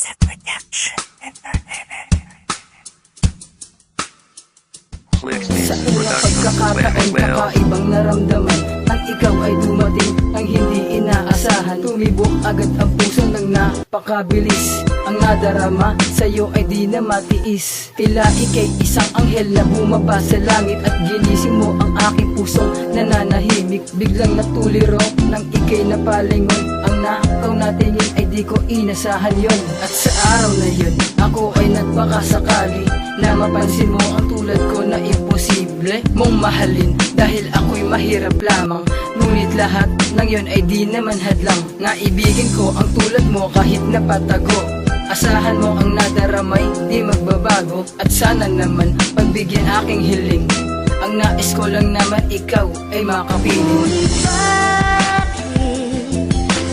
Sa production. Sa unang pagkakataon, kakaibang naramdaman nang ikaw ay dumating nang hindi inaasahan. Tumibok agad ang puso ng napakabilis. Ang nadarama sa'yo ay di na matiis. Tila ika'y isang anghel na bumaba sa langit at ginising mo ang aking pusong nananahimik. Biglang natuliro nang ika'y napalingon. Ang nakaw natin yun ay di ko inasahan yon. At sa araw na yun, ako ay nagpakasakali na mapansin mo ang tulad ko na imposible mong mahalin. Dahil ako'y mahirap lamang, ngunit lahat ng yun ay di naman hadlang. Naibigin ko ang tulad mo kahit napatago. Asahan mo ang nadaramay, di magbabago. At sana naman pagbigyan aking hiling. Ang nais ko lang naman ikaw ay makapiling.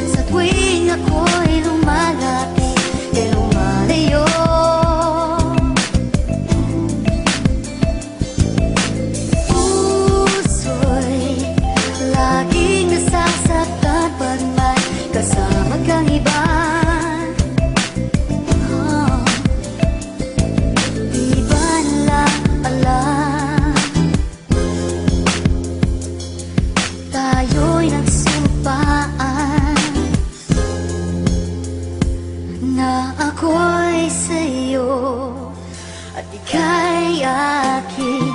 Sa tuwing ako'y lumalapit, e lumalayo, puso'y laging nasasaktan pag may kasama kang iba. Di ba lang alam, tayo'y nagsumpaan na ako'y sa'yo at ika'y aking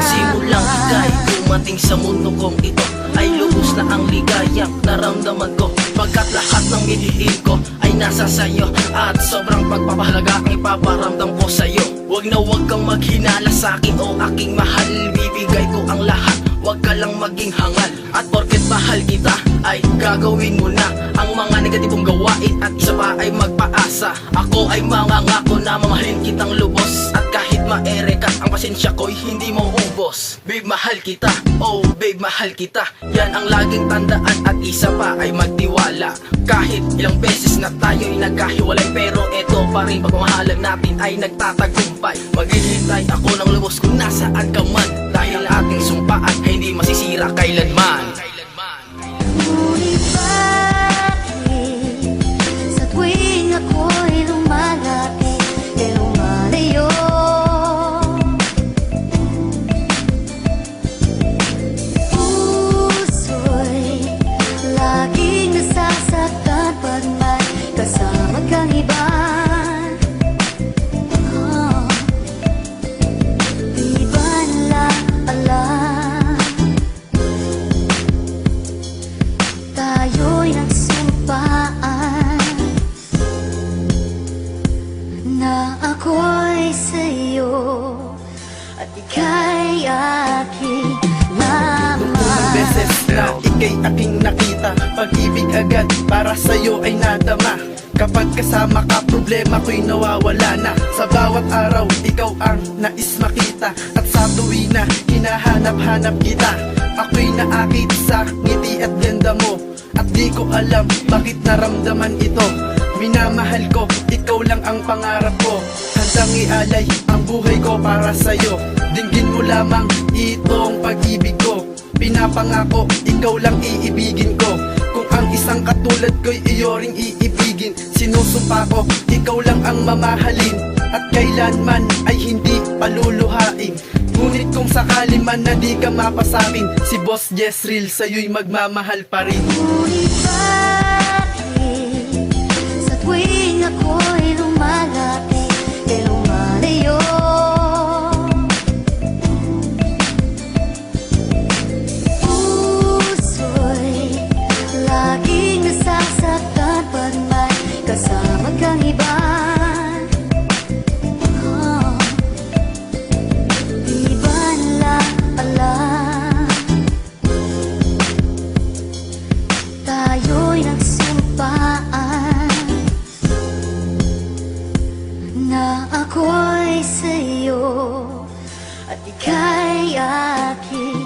Simulang ika'y dumating sa mundo kong ito, ay lubos na ang ligayang naramdaman ko. Pagkat lahat ng milihin ko ay nasa sayo, at sobrang pagpapahalaga ang ipaparamdam ko sa'yo. Huwag na huwag kang maghinala sa'kin o aking mahal, bibigay ko ang lahat, huwag ka lang maging hangal. At porket mahal kita ay gagawin mo na ang mga negatibong gawain, at isa pa ay magpaasa. Ako ay mangangako na mamahalin kitang lubos, at kahit maere ka, ang pasensya ko'y hindi mo ubos. Babe, mahal kita, oh babe, mahal kita, yan ang laging tandaan. At isa pa ay magtiwala. Kahit ilang beses na tayo'y nagkahiwalay, pero eto pa rin pagmamahalan natin ay nagtatagumpay. Maghihintay ako ng lubos kung nasaan ka man, dahil ating sumpaan ay hindi masisira kailanman. ngunit bakit sa tuwing ako'y lumalapit, e lumalayo, puso'y laging nasasaktan pag may kasama kang iba. Di ba lang alam, tayo'y nagsumpaan na ako'y sa'yo at ika'y aking Unang beses na ika'y aking nakita, pag-ibig agad para sa'yo ay nadama. Kapag kasama ka, problema ko'y nawawala na. Sa bawat araw, ikaw ang nais makita, at sa tuwi na hinahanap-hanap kita, ako'y naakit sa ngiti at ganda mo, at di ko alam bakit naramdaman ito. Minamahal ko, ikaw lang ang pangarap ko, handang ialay ang buhay ko para sa'yo. Dinggin mo lamang itong pag-ibig ko, pinapangako, ikaw lang iibigin ko. Kung ang isang katulad ko'y iyo ring iibigin, sinusumpa ko, ikaw lang ang mamahalin, at kailanman ay hindi paluluhain. Ngunit kung sakali man na di ka mapasamin, si Boss Jezreel sa'yo'y magmamahal pa rin. ngunit bakit sa tuwing ako'y lumalapit, e lumalayo, puso'y laging nasasaktan pag may kasama kang iba. Di ba lang alam, tayo'y nagsumpaan na ako'y sa'yo at ika'y aking